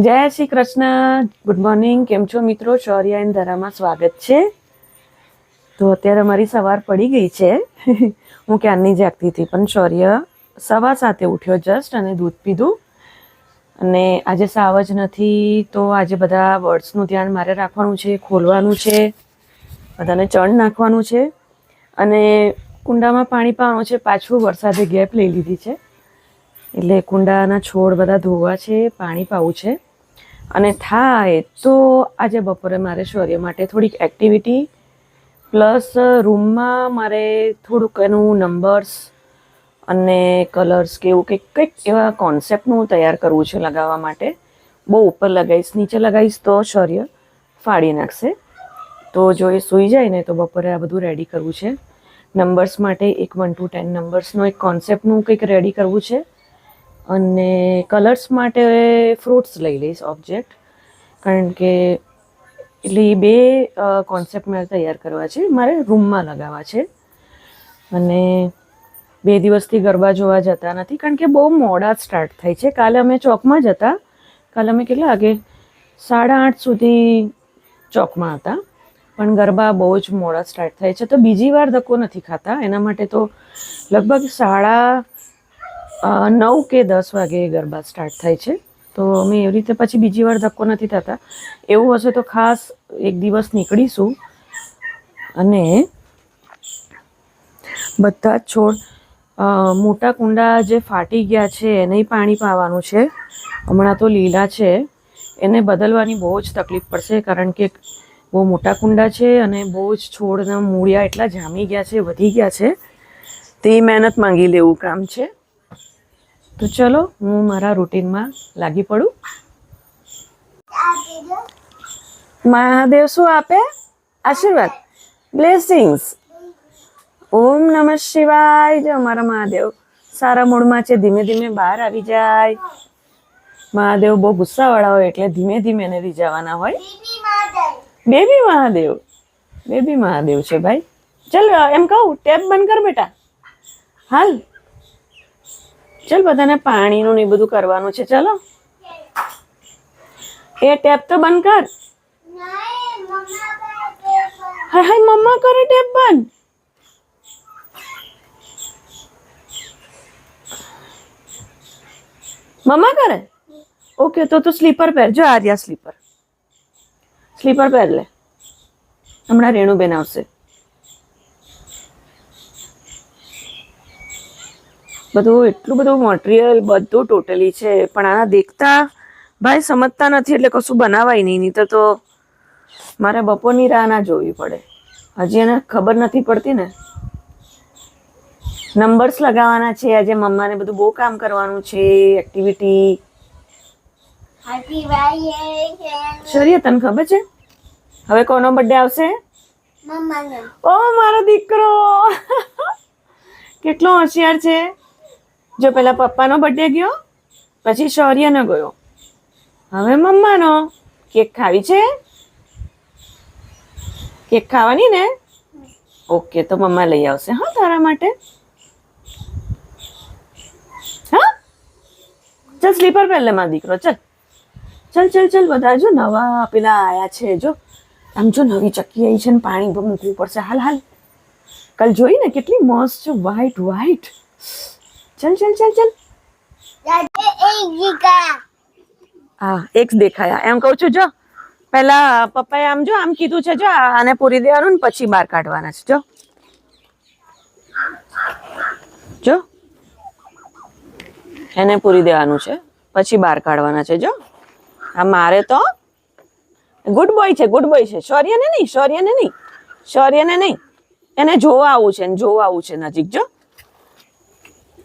જય Shri Krishna. Good morning. કેમ છો મિત્રો? શૌર્ય એન્ડ ધરામાં સ્વાગત છે. તો અત્યારે મારી સવાર પડી ગઈ છે. હું ક્યારની જાગતી હતી, પણ શૌર્ય 7:15 ઉઠ્યો જસ્ટ અને દૂધ પીધું. અને આજે સાવ જ નથી, તો આજે બધા બર્ડ્સનું ધ્યાન મારે રાખવાનું છે, ખોલવાનું છે, બધાને ચણ નાખવાનું છે અને કુંડામાં પાણી પાવાનું છે. પાછું વરસાદે ગેપ લઈ લીધી છે, એટલે કુંડાના છોડ બધા ધોવા છે, પાણી પાવું છે. અને થાય તો આજે બપોરે મારે શૌર્ય માટે થોડીક એક્ટિવિટી પ્લસ રૂમમાં મારે થોડુંક એનું નંબર્સ અને કલર્સ કે એવું કંઈક એવા કોન્સેપ્ટનું તૈયાર કરવું છે લગાવવા માટે. બહુ ઉપર લગાવીશ, નીચે લગાવીશ તો શૌર્ય ફાડી નાખશે. તો જો એ સૂઈ જાય ને તો બપોરે આ બધું રેડી કરવું છે. નંબર્સ માટે 1 to 10 નંબર્સનો એક કોન્સેપ્ટનું કંઈક રેડી કરવું છે. અને કલર્સ માટે ફ્રૂટ્સ લઈ લઈશ ઓબ્જેક્ટ, કારણ કે એટલે એ બે કોન્સેપ્ટ મારે તૈયાર કરવા છે, મારે રૂમમાં લગાવવા છે. અને 2 દિવસથી ગરબા જોવા જતા નથી, કારણ કે બહુ મોડા સ્ટાર્ટ થાય છે. કાલે અમે ચોકમાં જ હતા. કાલે અમે કેટલા વાગે 8:30 સુધી ચોકમાં હતા, પણ ગરબા બહુ જ મોડા સ્ટાર્ટ થાય છે. તો બીજી વાર ધક્કો નથી ખાતા, એના માટે તો લગભગ 9:30 કે 10 વાગે ગરબા સ્ટાર્ટ થાય છે. તો અમે એવી રીતે પછી બીજી વાર ધક્કો નથી થતા. એવું હશે તો ખાસ એક દિવસ નીકળીશું અને બધા જ છોડ મોટા કુંડા જે ફાટી ગયા છે એને પાણી પાવાનું છે. હમણાં તો લીલા છે, એને બદલવાની બહુ જ તકલીફ પડશે, કારણ કે બહુ મોટા કુંડા છે અને બહુ જ છોડના મૂળિયા એટલા જામી ગયા છે, વધી ગયા છે. તે મહેનત માંગી લેવું કામ છે. તો ચલો હું મારા રૂટીનમાં લાગી પડું. મહાદેવ શું આપે? આશીર્વાદ, બ્લેસિંગ્સ. ઓમ નમઃ શિવાય. જો અમારા મહાદેવ સારા મૂડમાં છે, ધીમે ધીમે બહાર આવી જાય. મહાદેવ બહુ ગુસ્સાવાળા હોય એટલે ધીમે ધીમે એને રીઝવવાના હોય. બેબી મહાદેવ, બેબી મહાદેવ છે ભાઈ. ચલ એમ કહું, ટેપ બંધ કર બેટા. હાલ ચલ, બધાને પાણીનું ને એ બધું કરવાનું છે. ચલો એ ટેપ તો બંધ કર. હાય હાય, મમ્મા કરે ટેપ બંધ. મમ્મા કરે? ઓકે, તો સ્લીપર પહેર. જો આર્યા સ્લીપર પહેર લે. હમણાં રેણુબેન આવશે. બધું એટલું બધું મટીરિયલ બધું ટોટલી છે, પણ આના દેખતા ભાઈ સમજતા નથી, એટલે કશું બનાવાય નહીં. તો મારે બપોરની રાહ ના જોવી પડે. હજી એને ખબર નથી પડતી ને. નંબર્સ લગાવવાના છે આજે. મમ્માને બધું બહુ કામ કરવાનું છે, એક્ટિવિટી. શૌર્ય, તને ખબર છે હવે કોનો બર્થડે આવશે? ઓ મારો દીકરો કેટલો હોશિયાર છે. જો પેલા પપ્પાનો બર્થડે ગયો, પછી શૌર્યનો ગયો, હવે મમ્માનો. કેક ખાવી છે? કેક ખાવાની ને? ઓકે, તો મમ્મા લઈ આવશે હા તારા માટે. હા ચલ, સ્લીપર પહેર લે મારો દીકરો. ચલ ચલ ચલ ચલ. બધા જો નવા પેલા આયા છે. જો આમ જો નવી ચક્કી આવી છે ને પાણી મૂકવું પડશે. હાલ હાલ. કાલ જોઈ ને કેટલી મસ્ત છે, વ્હાઈટ વ્હાઈટ. ચલ ચલ ચલ ચલ. હા, એક દેખાયા. એમ કહું છું, જો પેલા પપ્પાએ આમ જો આમ કીધું છે, જો આને પૂરી દેવાનું ને પછી બહાર કાઢવાના છે. જો જો એને પૂરી દેવાનું છે, પછી બહાર કાઢવાના છે. જો આ મારે તો ગુડ બોય છે, ગુડ બોય છે. શૌર્યને નહીં, શૌર્યને નહીં, શૌર્યને નહીં. એને જોવા આવું છે, એને જોવા આવું છે નજીક. જો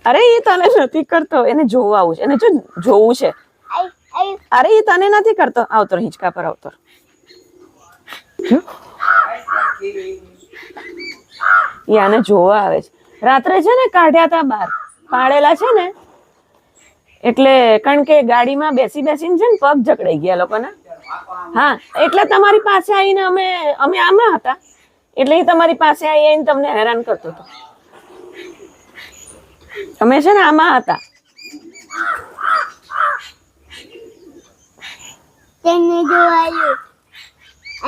અરે એ તને નથી કરતો, એને જોવા આવું છે. એને જો જોવું છે. અરે એ તને નથી કરતો. આવતો હિંચકા પર આવતો. આને જોવા આવે છે. રાત્રે છે ને કાઢ્યા હતા બહાર, પાડેલા છે ને, એટલે કારણ કે ગાડીમાં બેસી બેસીને છે ને પગ જકડાઈ ગયા લોકોના. હા, એટલે તમારી પાસે આવીને અમે આમાં હતા, એટલે એ તમારી પાસે આવીને તમને હેરાન કરતો હતો. અમે છે ને આમાં હતા. તેને જોવાયું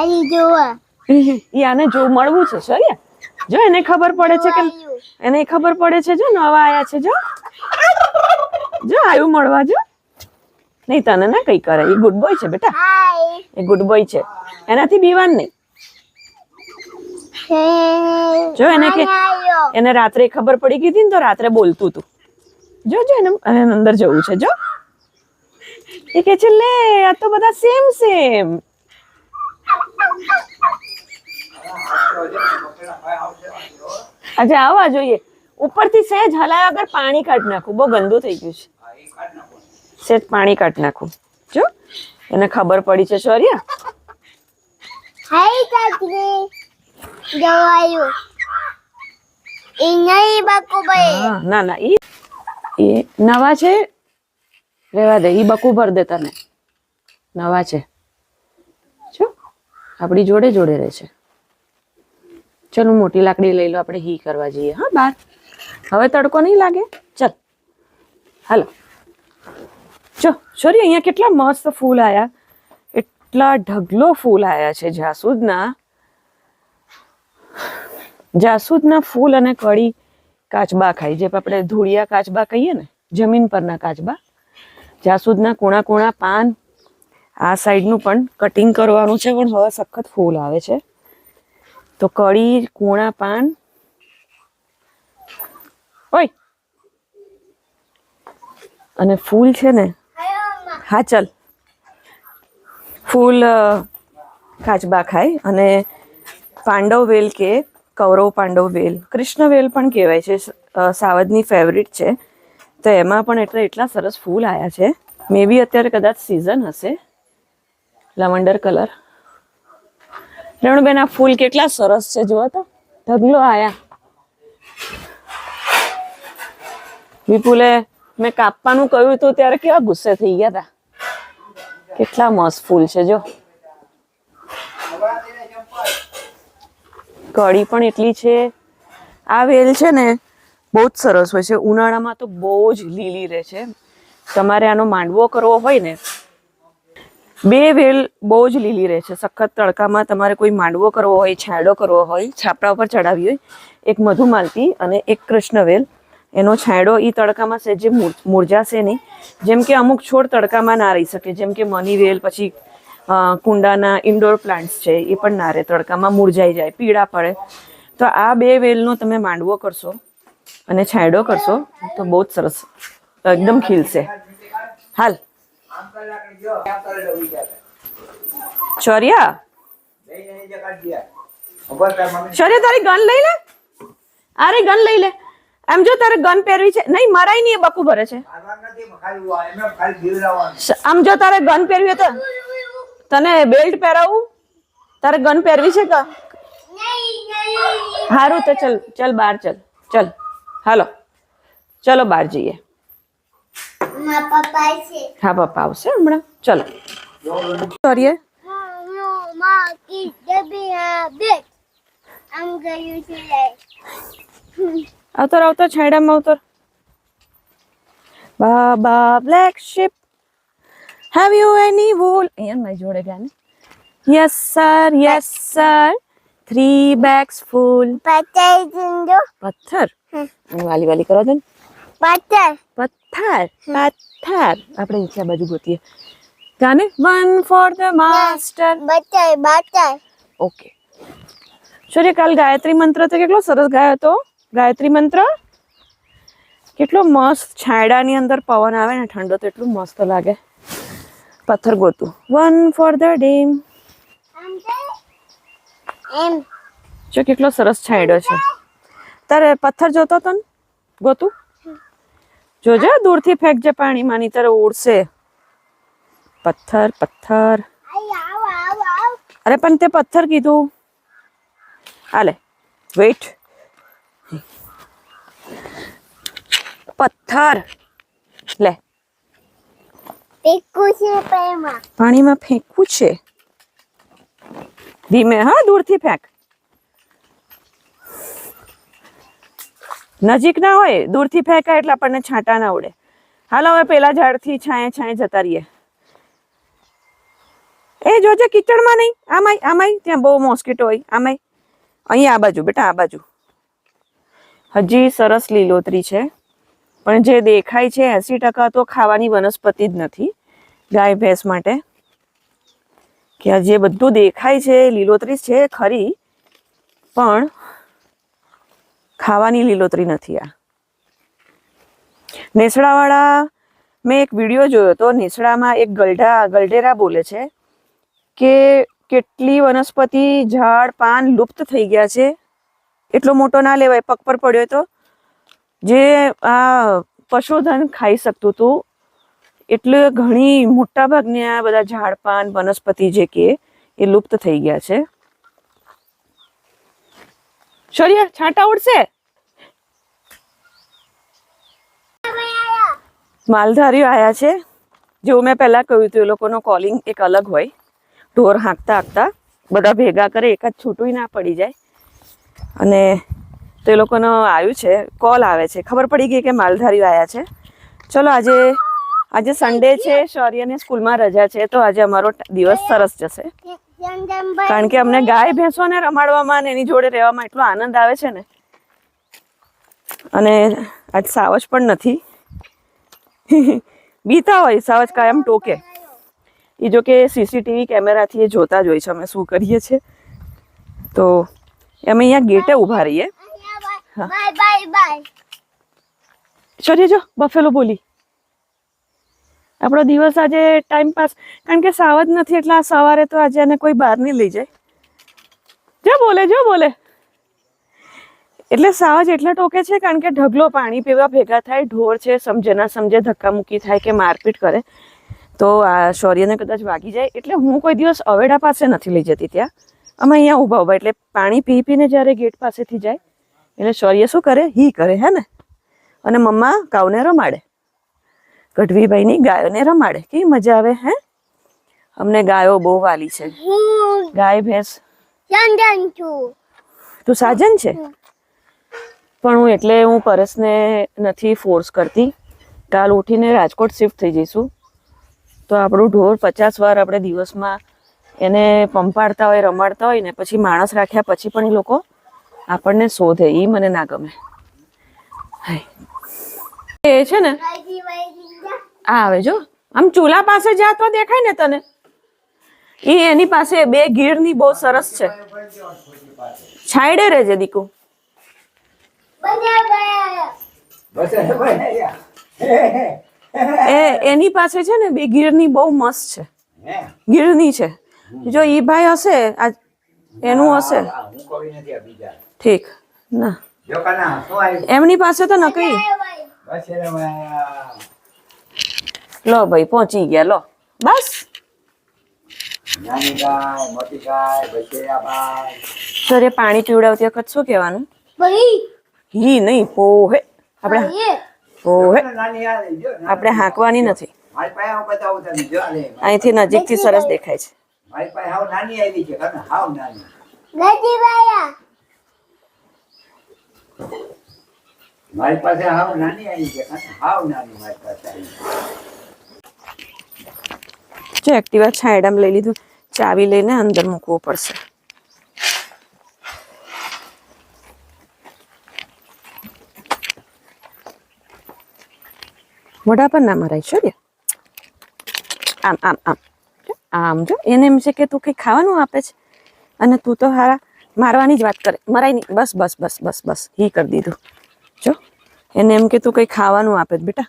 અહીં જોવા ઈ આને જો મળવું છે શૌર્ય. જો એને ખબર પડે છે કે એને ખબર પડે છે જો નવા આયા છે જો આવ્યું મળવા જો. નહીં તને ના કઈ કરે. એ ગુડ બોય છે બેટા. હાય એ ગુડ બોય છે. એનાથી બીવાન નહીં. જો એને કે એને રાત્રે ખબર પડી ગઈ હતી ને તો રાત્રે બોલતું હતું. જો એને અંદર જવું છે જો. એ કે છે લે આ તો બધા સેમ સેમ. આજે આવવા જોઈએ. ઉપરથી સહેજ હલાય વગર પાણી કાઢી નાખું. બહુ ગંદુ થઈ ગયું છે. સહેજ પાણી કાઢી નાખું. જો એને ખબર પડી છે શૌર્ય. હાય કાકરી જોવાયું એ નહીં બાકુભાઈ ના ના એ નવા છે. રેવા દે. ઈ બકુ ભર દે તને. નવા છે જો આપણી જોડે જોડે રહે છે. ચલો મોટી લાકડી લઈ લો. આપણે હી કરવા જઈએ. હા બાર હવે તડકો નહીં લાગે. ચલ હાલો. જો શૌર્ય અહીંયા કેટલા મસ્ત ફૂલ આયા. એટલા ઢગલો ફૂલ આયા છે જાસૂદના ફૂલ અને કળી કાચબા ખાય. જે આપણે ધૂળિયા કાચબા કહીએ ને, જમીન પરના કાચબા. જાસૂદના કૂણા કૂણા પાન. આ સાઈડનું પણ કટિંગ કરવાનું છે પણ હવે સખત ફૂલ આવે છે તો કળી કૂણા પાન. ઓય અને ફૂલ છે ને. હા ચલ. ફૂલ કાચબા ખાય અને પાંડવ વેલ કે કૌરવ પાંડવ વેલ, કૃષ્ણ વેલ પણ કહેવાય છે. સાવજની ફેવરિટ છે. તો એમાં પણ એટલા સરસ ફૂલ આવ્યા છે. મે બી અત્યારે કદાચ સિઝન હશે. Lavender colour. રેણુબેન આ ફૂલ કેટલા સરસ છે જુઓ તો. ઢગલો આયા. વિપુલે મેં કાપવાનું કહ્યું હતું ત્યારે કેવા ગુસ્સે થઈ ગયા હતા. કેટલા મસ્ત ફૂલ છે જો. કળી પણ એટલી છે. આ વેલ છે ને બહુ જ સરસ હોય છે. ઉનાળામાં તો બહુ જ લીલી રહે છે. તમારે આનો માંડવો કરવો હોય ને, બે વેલ બહુ જ લીલી રહે છે. સખત તડકામાં તમારે કોઈ માંડવો કરવો હોય, છાંયડો કરવો હોય, છાપરા ઉપર ચડાવી હોય, એક મધુમાલતી અને એક કૃષ્ણવેલ, એનો છાંયડો એ તડકામાં સહેજે મુરઝાશે નહીં. જેમ કે અમુક છોડ તડકામાં ના રહી શકે, જેમ કે મની વેલ, પછી કુંડાના ઇન્ડોર પ્લાન્ટ્સ છે એ પણ ના રહે, તડકામાં મુરઝાઈ જાય, પીળા પડે. તો આ બે વેલનો તમે માંડવો કરશો અને છાંયડો કરશો તો બહુ જ સરસ એકદમ ખીલશે. હાલ શૌર્ય, તારી ગન લઈ લે. અરે ગન લઈ લે. એમ જો તારે ગન પહેરવી છે. નહીં મરાય નહીં. એ બકુ ભરે છે. આમ જો તારે ગન પહેરવી તો તને બેલ્ટ પહેરાવું. તારે ગન પહેરવી છે કે? હારું તો ચલ ચલ બહાર ચલ. ચલ હાલો ચલો બહાર જઈએ. હા પપ્પા આવશે હમણાં. ચલો શૌર્ય. આવતર આવતર છાંયડામાં આવતર. Baa baa black sheep have you any wool. અહીંયા મારી જોડે ગયા ને. Yes sir 3 bags full. પથ્થર. વાલી વાલી કરો દે. પથ્થર આપણે નીચે બાજુ ગોતીએ. જાને 1 for the master. ઓકે શૌર્ય, કાલ ગાયત્રી મંત્ર તો કેટલો સરસ ગાયો હતો. ગાયત્રી મંત્ર કેટલો મસ્ત. છાંયડાની અંદર પવન આવે ને ઠંડો તો એટલું મસ્ત લાગે. પથ્થર ગોતું. 1 for the dame. જો કેટલો સરસ છાંયડો છે. તારે પથ્થર જોતો તો ને ગોતું. જોજે દૂરથી ફેંકજે પાણીમાં, ની તારે ઉડશે. પથ્થર. અરે પણ તે પથ્થર કીધું. હાલે વેઇટ. પથ્થર લે. પાણીમાં ફેંકવું છે. ધીમે. હા દૂરથી ફેંક. નજીક ના હોય, દૂરથી ફેંકાય એટલે આપણને છાંટા ના ઉડે. હાલો હવે પેલા ઝાડથી છાંયે જતા રહીએ. એ જોજે કિચડમાં નહીં, આમાંય આમાંય, ત્યાં બહુ મોસ્કીટો હોય, આમાંય. અહીંયા આ બાજુ બેટા, આ બાજુ. હજી સરસ લીલોતરી છે, પણ જે દેખાય છે 80% તો ખાવાની વનસ્પતિ જ નથી ગાય ભેંસ માટે. કે જે બધું દેખાય છે લીલોતરી છે ખરી, પણ ખાવાની લીલોતરી નથી આ. નેસડાવાળા મેં એક વિડીયો જોયો તો, નેસડામાં એક ગલઢેરા બોલે છે કે કેટલી વનસ્પતિ ઝાડ પાન લુપ્ત થઈ ગયા છે. એટલો મોટો ના લેવાય, પગ પર પડ્યો તો જે આ પશુધન ખાઈ શકતું હતું, એટલે ઘણી મોટા ભાગની આ બધા ઝાડ પાન વનસ્પતિ જે કે એ લુપ્ત થઈ ગયા છે. શૌર્ય છાંટા ઉડશે. માલધારીઓ આયા છે. જેવું મેં પહેલા કહ્યું હતું, એ લોકોનો કોલિંગ એક અલગ હોય. ઢોર હાંકતા હાંકતા બધા ભેગા કરે, એકાદ છૂટું ના પડી જાય. અને તો એ લોકોનો આવ્યું છે, કોલ આવે છે, ખબર પડી ગઈ કે માલધારીઓ આવ્યા છે. ચલો આજે સન્ડે છે, શૌર્યને સ્કૂલમાં રજા છે, તો આજે અમારો દિવસ સરસ જશે. કારણ કે અમને ગાય ભેંસોને રમાડવામાં અને એની જોડે રહેવામાં એટલો આનંદ આવે છે ને. અને આજ સાવજ પણ નથી. બીતા હોય સાવજ, કાયમ ટોકે. એ જો કે સીસીટીવી કેમેરાથી એ જોતા જ હોય છે અમે શું કરીએ છીએ. તો અમે અહીંયા ગેટે ઊભા રહીએ. Bye bye bye. શૌર્ય જો બફેલો બોલી. આપણો દિવસ આજે ટાઈમ પાસ, કારણ કે સાવજ નથી એટલે આ સવારે તો આજે એને કોઈ બહાર નહીં લઈ જાય. જો બોલે. એટલે સાવજ એટલે ટોકે છે કારણ કે ઢગલો પાણી પીવા ભેગા થાય, ઢોર છે, સમજે ના સમજે, ધક્કા મૂકી થાય કે મારપીટ કરે તો આ શૌર્યને કદાચ વાગી જાય. એટલે હું કોઈ દિવસ અવેડા પાસે નથી લઈ જતી ત્યાં. અમે અહીંયા ઊભા એટલે પાણી પી પીને જ્યારે ગેટ પાસેથી જાય એટલે શૌર્ય શું કરે, હી કરે, હે ને. અને મમ્મા કાઉને રમાડે, ગઢવીભાઈની ગાયોને રમાડે. કેવી મજા આવે. હે, અમને ગાયો બહુ વાલી છે. ગાય ભેંસ. તું સાજન છે. પણ હું પરેશને નથી ફોર્સ કરતી. કાલ ઉઠીને રાજકોટ શિફ્ટ થઈ જઈશું તો આપણું ઢોર 50 વાર આપણે દિવસમાં એને પંપાડતા હોય, રમાડતા હોય ને પછી માણસ રાખ્યા પછી પણ એ લોકો આપણને શોધે. એ મને ના ગમે. એ છે ને આ આવે જો, આમ ચૂલા પાસે જા તો દેખાય ને તને. એની પાસે 2 ગીરની બહુ સરસ છે. છાંયડે રહેજે દીકુ. એની પાસે છે ને 2 ગીરની બહુ મસ્ત છે. ગીરની છે. જો ઈ ભાઈ હશે એનું હશે. ઠીક ના, એમની પાસે તો નકરી. લો ભાઈ પહોંચી ગયા. લો બસ. સરે પાણી પીવડાવતી વખત શું કહેવાનું? હી નહીં, પોહે. આપણે હાંકવાની નથી. અહીંથી નજીકથી સરસ દેખાય છે. મારી પાસે હાવ નાની આવી છે, હાવ નાની મારી પાસે આવી છે. જો એક્ટિવા છાંયડામાં લઈ લીધું, ચાવી લઈને અંદર મૂકવો પડશે. મોઢા પર ના મરાય. શૌર્ય આમ આમ આમ આમ જો. એને એમ છે કે તું કંઈ ખાવાનું આપે છે અને તું તો હારા મારવાની જ વાત કરે. મરાય નહીં. બસ બસ બસ બસ બસ હી કરી દીધું. જો એને એમ કે તું કંઈ ખાવાનું આપે છે. બેટા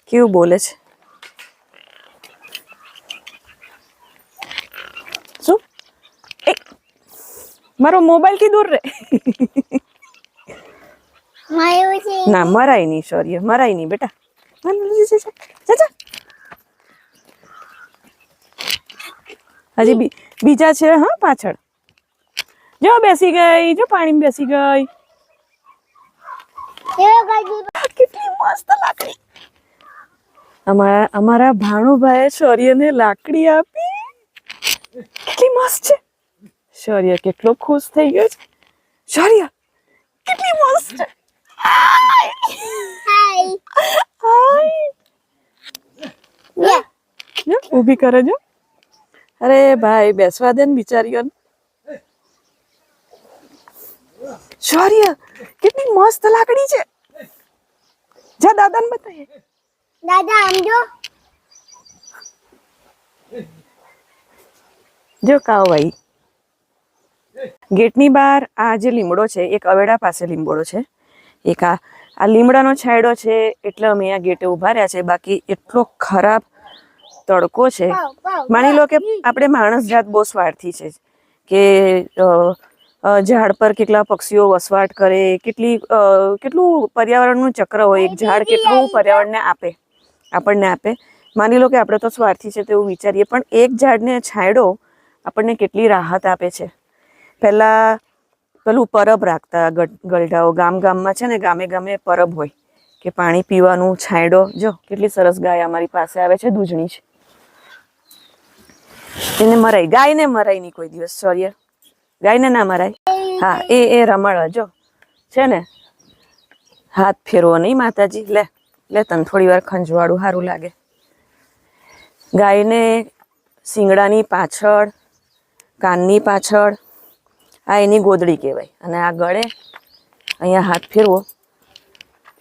કેવું બોલે છે. શું એ મારો મોબાઈલ થી દૂર રહે. ના મરાય નહીં શૌર્ય, મરાય નહીં બેટા. હજી બીજા છે હા પાછળ. જો બેસી ગઈ, જો પાણી બેસી ગઈ. કેટલી મસ્ત લાકડી. અમારા ભાણુભાઈ શૌર્યને લાકડી આપી. કેટલી મસ્ત છે. શૌર્ય કેટલો ખુશ થઈ ગયો છે. શૌર્ય કેટલી મસ્ત છે. ઊભી કરે જો. અરે ભાઈ બેસવા દે ને બિચારીઓને. શૌર્ય કેટલી મસ્ત લાકડી છે. જા દાદાને બતાવીએ. દાદા આમ જો. જો કાવ ભાઈ ગેટની બહાર આ જે લીમડો છે એક અવેડા પાસે લીમડો છે, એક આ લીમડાનો છાંયડો છે એટલે અમે અહીંયા ગેટે ઉભા રહ્યા છે. બાકી એટલો ખરાબ તડકો છે. માની લો કે આપણે માણસ જાત બહુ સ્વાર્થી છે કે ઝાડ પર કેટલા પક્ષીઓ વસવાટ કરે, કેટલું પર્યાવરણનું ચક્ર હોય. એક ઝાડ કેટલું પર્યાવરણને આપણને આપે. માની લો કે આપણે તો સ્વાર્થી છે તેવું વિચારીએ, પણ એક ઝાડને છાંયડો આપણને કેટલી રાહત આપે છે. પહેલા પેલું પરબ રાખતા ગલઢાઓ ગામમાં છે ને, ગામે ગામે પરબ હોય કે પાણી પીવાનું છાંયડો. જો કેટલી સરસ ગાય અમારી પાસે આવે છે, દૂધણી છે. એને મરાય, ગાયને મરાય નહીં કોઈ દિવસ. શૌર્ય ગાયને ના મરાય. હા એ રમાડવા જો છે ને, હાથ ફેરવો નહીં માતાજી. લે તને થોડી વાર ખંજવાળું સારું લાગે. ગાયને શિંગડાની પાછળ, કાનની પાછળ આ એની ગોદડી કહેવાય. અને આ ગળે અહીંયા હાથ ફેરવો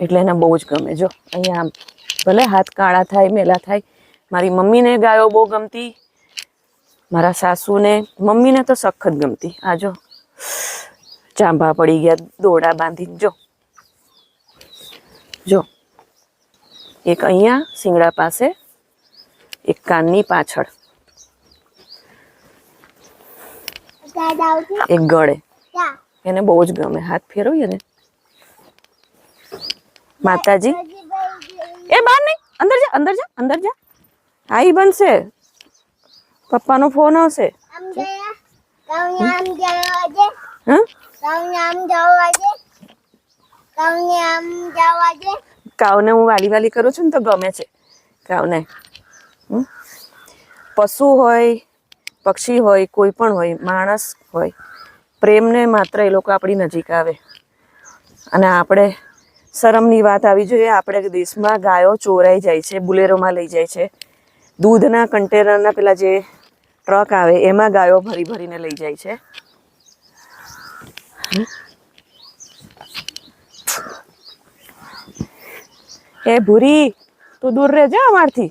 એટલે એને બહુ જ ગમે. જો અહીંયા ભલે હાથ કાળા થાય, મેલા થાય. મારી મમ્મીને ગાયો બહુ ગમતી, મારા સાસુને, મમ્મીને તો સખત ગમતી. આ જો ચાંભા પડી ગયા દોડા બાંધીને. જો એક અહીંયા શિંગડા પાસે, એક કાનની પાછળ, દાદા આવતી. એક ગળે. જા. એને બહુ જ ગમે. હાથ ફેરવીએ ને માતાજી. એ બહાર નહીં, અંદર જા. આઈ બનશે, પપ્પાનો ફોન આવશે. આમ ગયા. કાઉને આમ જવા દે. હા કાઉને આમ જવા દે. કાઉને આમ જવા દે. કાવને હું વાલી કરું છું ને તો ગમે છે કાવને. પશુ હોય, પક્ષી હોય, કોઈ પણ હોય, માણસ હોય, પ્રેમને માત્ર એ લોકો આપણી નજીક આવે. અને આપણે શરમની વાત આવી જોઈએ, આપણે દેશમાં ગાયો ચોરાઈ જાય છે, બુલેરોમાં લઈ જાય છે. દૂધના કન્ટેનરના પેલા જે ટ્રક આવે એમાં ગાયો ભરીને લઈ જાય છે. એ ભૂરી તું દૂર રહેજે અમારથી.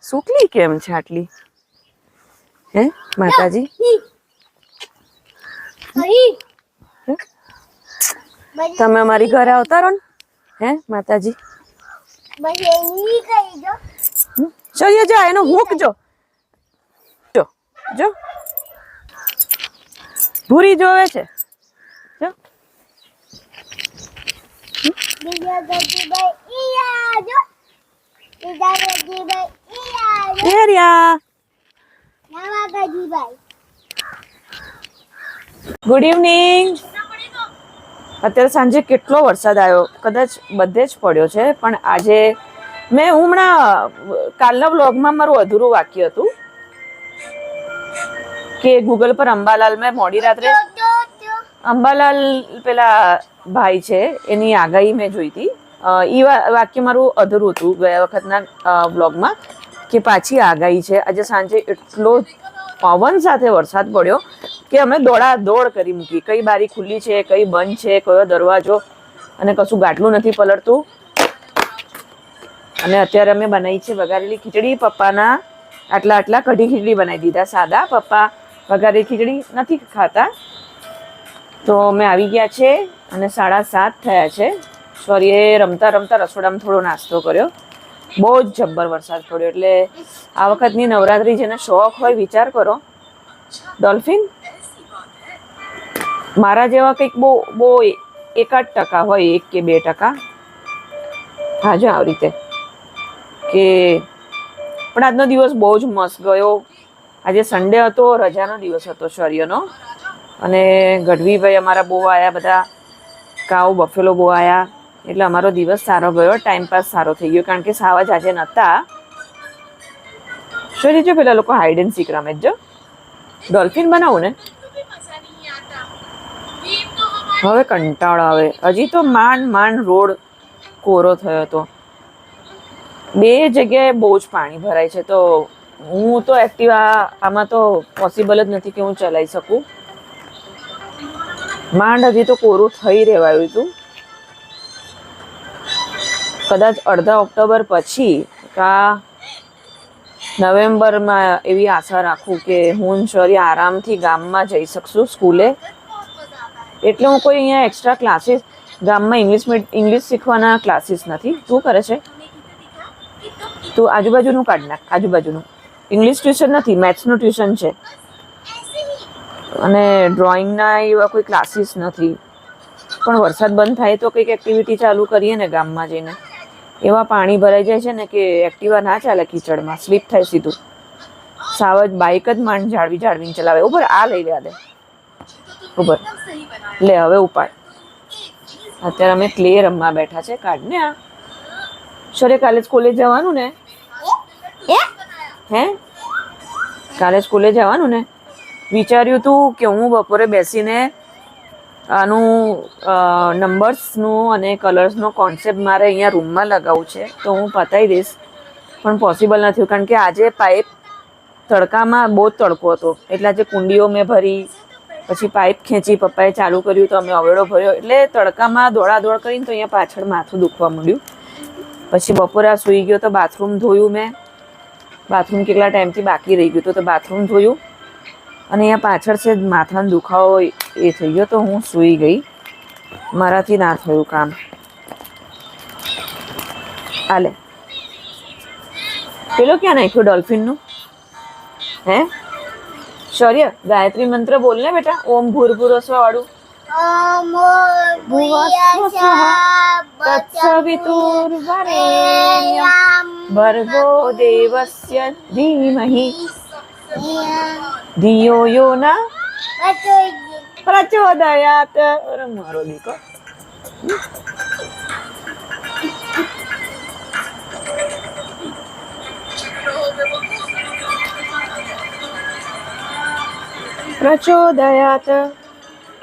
સુકલી કેમ છે આટલી? હે માતાજી, હરી. તમે અમારી ઘરે આવતા રહો ને. હે માતાજી, બસ એની કહી દો. શૌર્ય જો એનો હુક જો ભૂરી જોવે છે. જો બીજા ગજીભાઈ ઈ આજો. બીજા ગજીભાઈ ઈ આજો. એરિયા. નવા ગજીભાઈ. Good evening. અત્યારે સાંજે કેટલો વરસાદ આવ્યો, કદાચ બધે જ પડ્યો છે. પણ આજે મેં હમણાં કાલના વ્લોગમાં મારું અધૂરું વાક્ય હતું કે ગૂગલ પર અંબાલાલ, મેં મોડી રાત્રે અંબાલાલ પેલા ભાઈ છે એની આગાહી મેં જોઈ હતી. એ વાક્ય મારું અધૂરું હતું ગયા વખતના વ્લોગમાં કે પાછી આગાહી છે. આજે સાંજે એટલો પવન સાથે વરસાદ પડ્યો કે અમે દોડ કરી મૂકી. કઈ બારી ખુલ્લી છે, કઈ બંધ છે, કયો દરવાજો, અને કશું ગાટલું નથી પલળતું. અને અત્યારે અમે બનાવી છે વઘારેલી ખીચડી. પપ્પાના આટલા કઢી ખીચડી બનાવી દીધા સાદા. પપ્પા વઘારેલી ખીચડી નથી ખાતા. તો અમે આવી ગયા છે અને 7:30 થયા છે. શૌર્યએ રમતા રસોડામાં થોડો નાસ્તો કર્યો. બહુ જ જબ્બર વરસાદ પડ્યો. એટલે આ વખતની નવરાત્રી જેને શોખ હોય વિચાર કરો. ડોલ્ફિન મારા જેવા કંઈક બહુ 1% હોય, 1 કે 2%. હા જો આવી રીતે કે. પણ આજનો દિવસ બહુ જ મસ્ત ગયો. આજે સન્ડે હતો, રજાનો દિવસ હતો શૌર્યનો. અને ગઢવીભાઈ અમારા બહુ આવ્યા, બધા કાઉ બફેલો બહુ આવ્યા. એટલે અમારો દિવસ સારો ગયો, ટાઈમપાસ સારો થઈ ગયો. કારણ કે સાવા જ આજે નહોતા. શૌર્ય જો પેલા લોકો હાઈડ એન્ડ સીક રમે જો. ડોલ્ફિન બનાવું ને હવે કંટાળો આવે. હજી તો માંડ રોડ કોરો થયો હતો. 2 જગ્યાએ બહુ જ પાણી ભરાય છે. તો હું તો એક્ટિવા આમાં તો પોસિબલ જ નથી કે હું ચલાવી શકું. માંડ હજી તો કોરું થઈ રહેવાયું હતું. કદાચ અડધા ઓક્ટોબર પછી કા નવેમ્બરમાં એવી આશા રાખું કે હું શૌર્ય આરામથી ગામમાં જઈ શકશું સ્કૂલે. એટલે હું કોઈ અહીંયા એક્સ્ટ્રા ક્લાસીસ ગામમાં ઇંગ્લિશ શીખવાના ક્લાસીસ નથી. તું કરે છે? તું આજુબાજુનું કાઢ નાખ. આજુબાજુનું ઇંગ્લિશ ટ્યુશન નથી, મેથ્સનું ટ્યુશન છે. અને ડ્રોઈંગના એવા કોઈ ક્લાસીસ નથી. પણ વરસાદ બંધ થાય તો કંઈક એક્ટિવિટી ચાલુ કરીએ ને ગામમાં જઈને. એવા પાણી ભરાઈ જાય છે ને કે એક્ટિવા ના ચાલે કીચડમાં, સ્લીપ થાય સીધું. સાવજ બાઇક જ માંડ જાળવીને ચલાવે. ઉપર આ લઈ લે, ઉપર લે. હવે ઉપાડ. અત્યારે અમે ક્લે રમવા બેઠા છે. કાઢ ને આ. શૌર્ય કાલે સ્કૂલે જવાનું ને? હે, કાલે સ્કૂલે જવાનું ને? વિચાર્યું તું કે હું બપોરે બેસીને આનું નંબર્સનું અને કલર્સનો કોન્સેપ્ટ મારે અહીંયા રૂમમાં લગાવવું છે, તો હું પતાવી દઈશ. પણ પોસિબલ નથી થયું કારણ કે આજે પાઇપ તડકામાં બહુ જ તડકો હતો. એટલે આજે કુંડીઓ મેં ભરી, પછી પાઇપ ખેંચી, પપ્પાએ ચાલુ કર્યું તો અમે અવેડો ભર્યો. એટલે તડકામાં દોડાદોડ કરીને તો અહીંયા પાછળ માથું દુખવા માંડ્યું. પછી બપોરે આ સૂઈ ગયો તો બાથરૂમ ધોયું મેં. બાથરૂમ કેટલા ટાઈમથી બાકી રહી ગયું તો બાથરૂમ ધોયું. અને અહીંયા પાછળ છે માથાનો દુખાવો એ થઈ ગયો તો હું સૂઈ ગઈ. મારાથી ના થયું કામ. હાલે, પેલો ક્યાં નાખ્યો ડોલ્ફિનનું? હે શૌર્ય, ગાયત્રી મંત્ર બોલ ને બેટા. ઓમ ભૂર્ભુવસ્વ વાળું. ઓમ તત્સવિતુર્વરેણ્યં ભર્ગો દેવસ્ય ધીમહિ ધિયો યો ન પ્રચોદયાત. અરે મારો દીકરો. પ્રચોદયાત.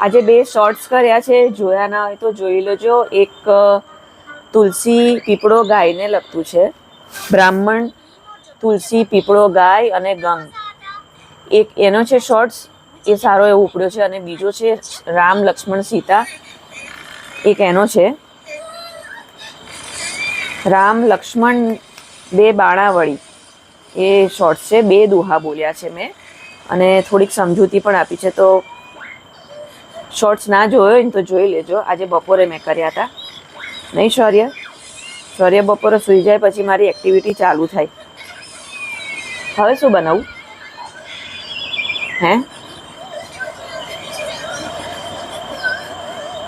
આજે 2 શોર્ટ્સ કર્યા છે, જોયા ના હોય તો જોઈ લેજો. એક તુલસી પીપળો ગાયને લગતું છે. બ્રાહ્મણ, તુલસી, પીપળો, ગાય અને ગંગ. એક એનો છે શોર્ટ્સ, એ સારો એવો ઉપડ્યો છે. અને બીજો છે રામ, લક્ષ્મણ, સીતા. એક એનો છે રામ, લક્ષ્મણ, 2 બાણાવળી. એ શોર્ટ્સ છે. 2 દુહા બોલ્યા છે મેં અને થોડીક સમજૂતી પણ આપી છે. તો શોર્ટ્સ ના જોયો હોય ને તો જોઈ લેજો. આજે બપોરે મેં કર્યા હતા. નહીં શૌર્ય? શૌર્ય બપોરે સૂઈ જાય પછી મારી એક્ટિવિટી ચાલુ થાય. હવે શું બનાવું? હે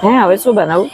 હવે શું બનાવું?